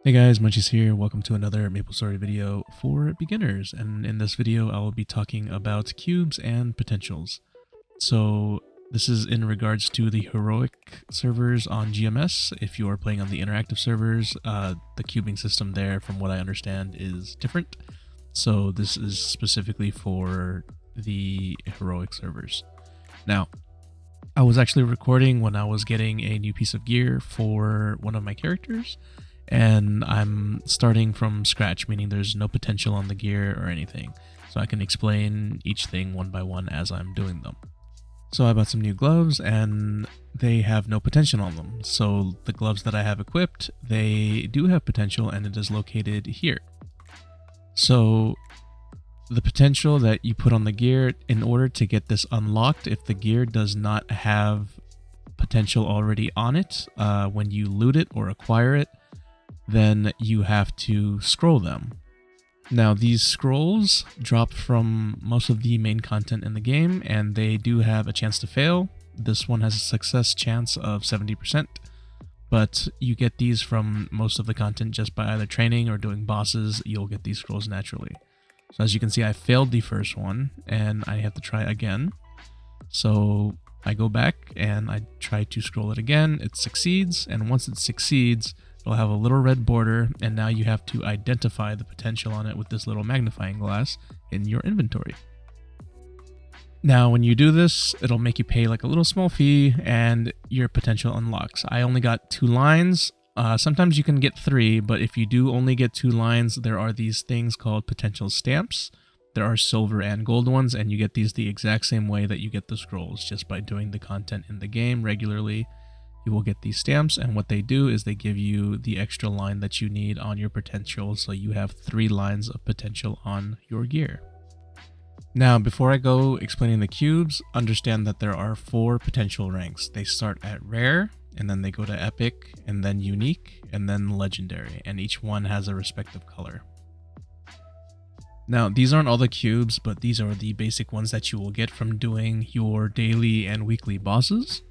Hey guys, Muncheez here. Welcome to another Maplestory video for beginners. And in this video, I will be talking about cubes and potentials. So this is in regards to the heroic servers on GMS. If you are playing on the interactive servers, the cubing system there, from what I understand, is different. So this is specifically for the heroic servers. Now, I was actually recording when I was getting a new piece of gear for one of my characters, and I'm starting from scratch, meaning there's no potential on the gear or anything. So I can explain each thing one by one as I'm doing them. So I bought some new gloves and they have no potential on them. So the gloves that I have equipped, they do have potential and it is located here. So the potential that you put on the gear, in order to get this unlocked, if the gear does not have potential already on it, when you loot it or acquire it, then you have to scroll them. Now these scrolls drop from most of the main content in the game, and they do have a chance to fail. This one has a success chance of 70%, but you get these from most of the content just by either training or doing bosses. You'll get these scrolls naturally. So as you can see, I failed the first one and I have to try again. So I go back and I try to scroll it again. It succeeds, and once it succeeds, it'll have a little red border, and now you have to identify the potential on it with this little magnifying glass in your inventory. Now when you do this, it'll make you pay like a little small fee and your potential unlocks. I only got 2 lines. Sometimes you can get 3, but if you do only get 2 lines, there are these things called potential stamps. There are silver and gold ones, and you get these the exact same way that you get the scrolls, just by doing the content in the game regularly. You will get these stamps, and what they do is they give you the extra line that you need on your potential, so you have 3 lines of potential on your gear. Now, before I go explaining the cubes, understand that there are 4 potential ranks. They start at rare, and then they go to epic, and then unique, and then legendary, and each one has a respective color. Now, these aren't all the cubes, but these are the basic ones that you will get from doing your daily and weekly bosses.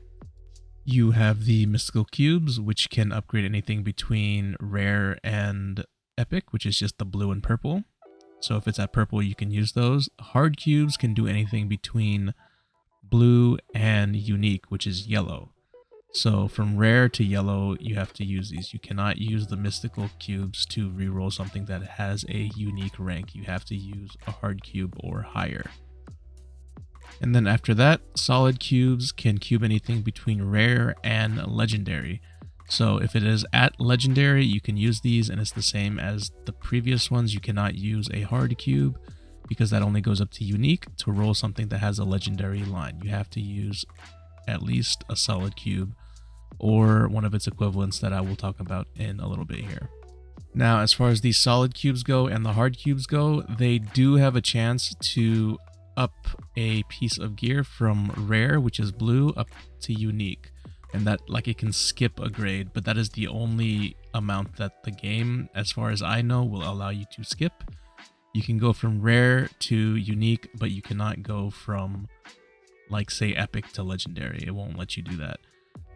You have the mystical cubes, which can upgrade anything between rare and epic, which is just the blue and purple. So if it's at purple, you can use those. Hard cubes can do anything between blue and unique, which is yellow. So from rare to yellow, you have to use these. You cannot use the mystical cubes to reroll something that has a unique rank. You have to use a hard cube or higher. And then after that, solid cubes can cube anything between rare and legendary. So if it is at legendary, you can use these, and it's the same as the previous ones. You cannot use a hard cube because that only goes up to unique to roll something that has a legendary line. You have to use at least a solid cube or one of its equivalents that I will talk about in a little bit here. Now, as far as the solid cubes go and the hard cubes go, they do have a chance to up a piece of gear from rare, which is blue, up to unique, and that, like, it can skip a grade, but that is the only amount that the game, as far as I know, will allow you to skip. You can go from rare to unique, but you cannot go from, like, say, epic to legendary. It won't let you do that,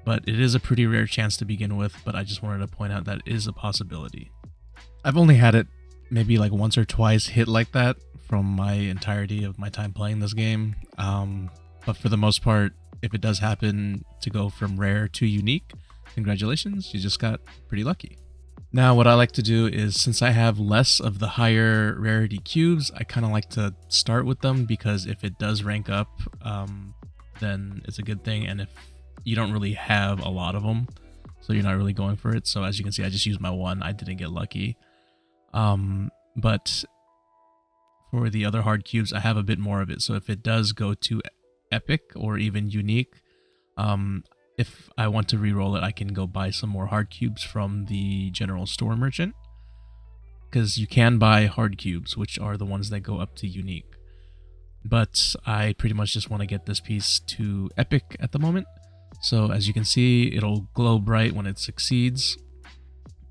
but it is a pretty rare chance to begin with. But I just wanted to point out that it is a possibility. I've only had it maybe like once or twice hit like that from my entirety of my time playing this game, but for the most part, if it does happen to go from rare to unique, congratulations, you just got pretty lucky. Now what I like to do is, since I have less of the higher rarity cubes, I kind of like to start with them, because if it does rank up, then it's a good thing, and if you don't really have a lot of them, so you're not really going for it. So as you can see, I just used my one. I didn't get lucky, but for the other hard cubes, I have a bit more of it. So if it does go to epic or even unique, if I want to reroll it, I can go buy some more hard cubes from the general store merchant, because you can buy hard cubes, which are the ones that go up to unique. But I pretty much just want to get this piece to epic at the moment. So as you can see, it'll glow bright when it succeeds,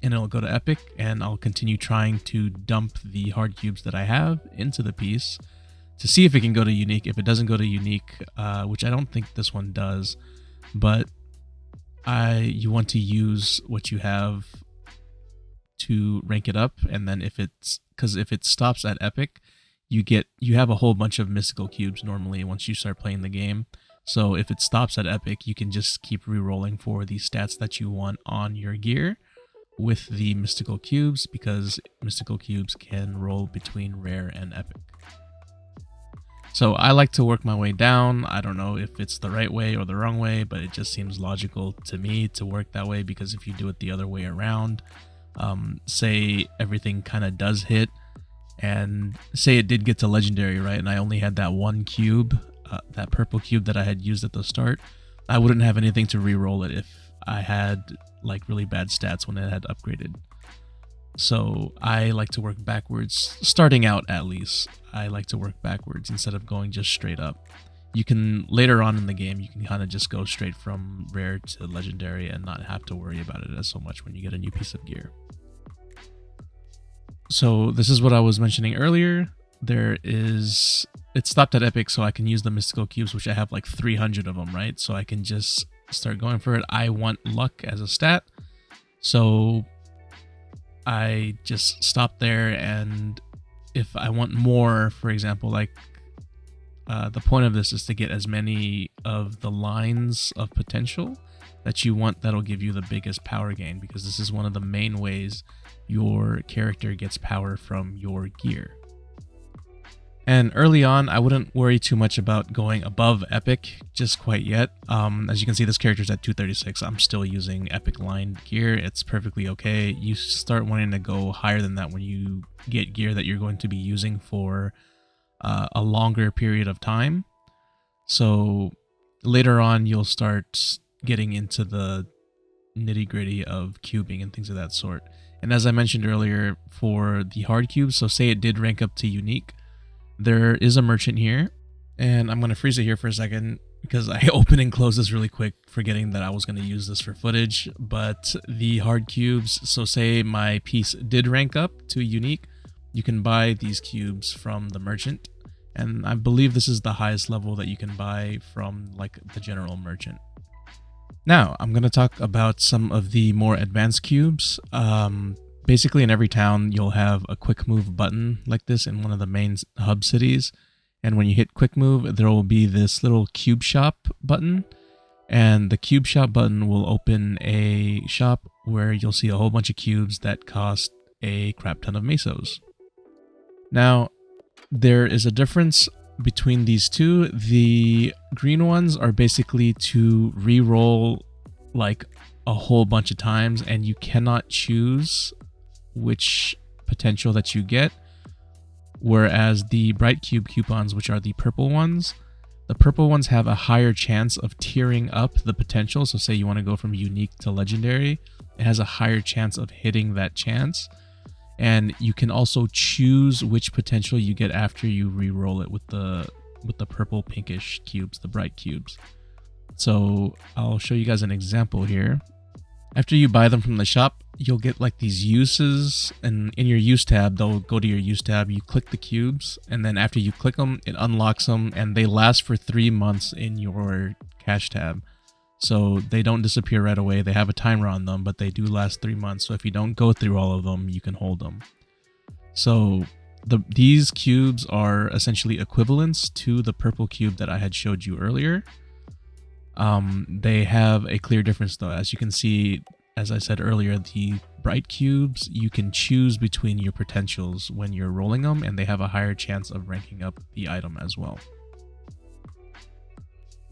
and it'll go to epic, and I'll continue trying to dump the hard cubes that I have into the piece to see if it can go to unique. If it doesn't go to unique, which I don't think this one does, but you want to use what you have to rank it up, and then if it stops at epic, you have a whole bunch of mystical cubes normally once you start playing the game. So if it stops at epic, you can just keep re-rolling for the stats that you want on your gear with the mystical cubes, because mystical cubes can roll between rare and epic. So I like to work my way down. I don't know if it's the right way or the wrong way, but it just seems logical to me to work that way, because if you do it the other way around, say everything kind of does hit, and say it did get to legendary, right, and I only had that one cube, that purple cube that I had used at the start, I wouldn't have anything to re-roll it if I had like really bad stats when it had upgraded. So I like to work backwards, starting out at least. I like to work backwards instead of going just straight up. You can, later on in the game, you can kind of just go straight from rare to legendary and not have to worry about it as so much when you get a new piece of gear. So this is what I was mentioning earlier. It stopped at epic, so I can use the mystical cubes, which I have like 300 of them, right? So I can just start going for it. I want luck as a stat, so I just stop there, and if I want more, for example, like the point of this is to get as many of the lines of potential that you want that'll give you the biggest power gain, because this is one of the main ways your character gets power from your gear. And early on, I wouldn't worry too much about going above epic just quite yet. As you can see, this character's at 236. I'm still using epic lined gear. It's perfectly okay. You start wanting to go higher than that when you get gear that you're going to be using for a longer period of time. So later on, you'll start getting into the nitty-gritty of cubing and things of that sort. And as I mentioned earlier, for the hard cubes, so say it did rank up to unique, there is a merchant here, and I'm going to freeze it here for a second because I opened and closed this really quick, forgetting that I was going to use this for footage. But the hard cubes, so say my piece did rank up to unique, you can buy these cubes from the merchant, and I believe this is the highest level that you can buy from like the general merchant. Now, I'm going to talk about some of the more advanced cubes. Basically, in every town, you'll have a quick move button like this in one of the main hub cities. And when you hit quick move, there will be this little cube shop button. And the cube shop button will open a shop where you'll see a whole bunch of cubes that cost a crap ton of mesos. Now, there is a difference between these two. The green ones are basically to re-roll like a whole bunch of times, and you cannot choose which potential that you get, whereas the bright cube coupons, which are the purple ones have a higher chance of tiering up the potential. So say you want to go from unique to legendary, it has a higher chance of hitting that chance, and you can also choose which potential you get after you re-roll it with the purple pinkish cubes, the bright cubes. So I'll show you guys an example here. After you buy them from the shop, you'll get like these uses, and in your use tab, they'll go to your use tab, you click the cubes, and then after you click them, it unlocks them, and they last for 3 months in your cache tab. So they don't disappear right away. They have a timer on them, but they do last 3 months. So if you don't go through all of them, you can hold them. So these cubes are essentially equivalents to the purple cube that I had showed you earlier. They have a clear difference though. As you can see, as I said earlier, the bright cubes, you can choose between your potentials when you're rolling them, and they have a higher chance of ranking up the item as well.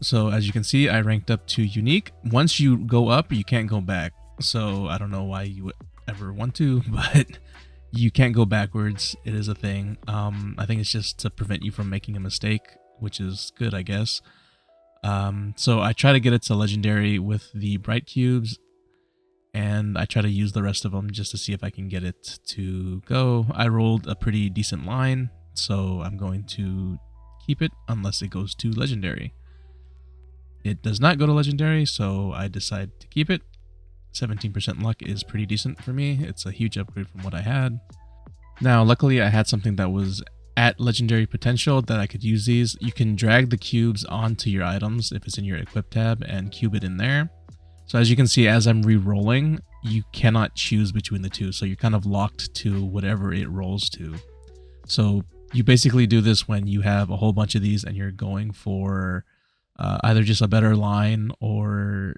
So as you can see, I ranked up to unique. Once you go up, you can't go back. So I don't know why you would ever want to, but you can't go backwards. It is a thing. I think it's just to prevent you from making a mistake, which is good, I guess. So I try to get it to legendary with the bright cubes, and I try to use the rest of them just to see if I can get it to go. I rolled a pretty decent line, so I'm going to keep it unless it goes to legendary. It does not go to legendary, so I decide to keep it. 17% luck is pretty decent for me. It's a huge upgrade from what I had. Now, luckily I had something that was at legendary potential that I could use these. You can drag the cubes onto your items if it's in your equip tab and cube it in there. So as you can see, as I'm re-rolling, you cannot choose between the two. So you're kind of locked to whatever it rolls to. So you basically do this when you have a whole bunch of these and you're going for either just a better line or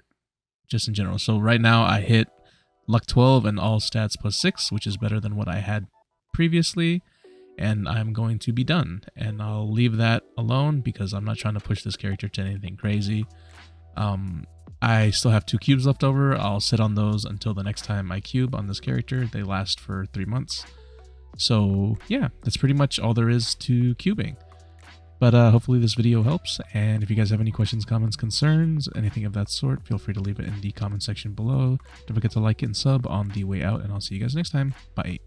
just in general. So right now I hit luck 12 and all stats +6, which is better than what I had previously. And I'm going to be done. And I'll leave that alone because I'm not trying to push this character to anything crazy. I still have 2 cubes left over. I'll sit on those until the next time I cube on this character. They last for 3 months. So yeah, that's pretty much all there is to cubing. But hopefully this video helps, and if you guys have any questions, comments, concerns, anything of that sort, feel free to leave it in the comment section below. Don't forget to like and sub on the way out, and I'll see you guys next time. Bye.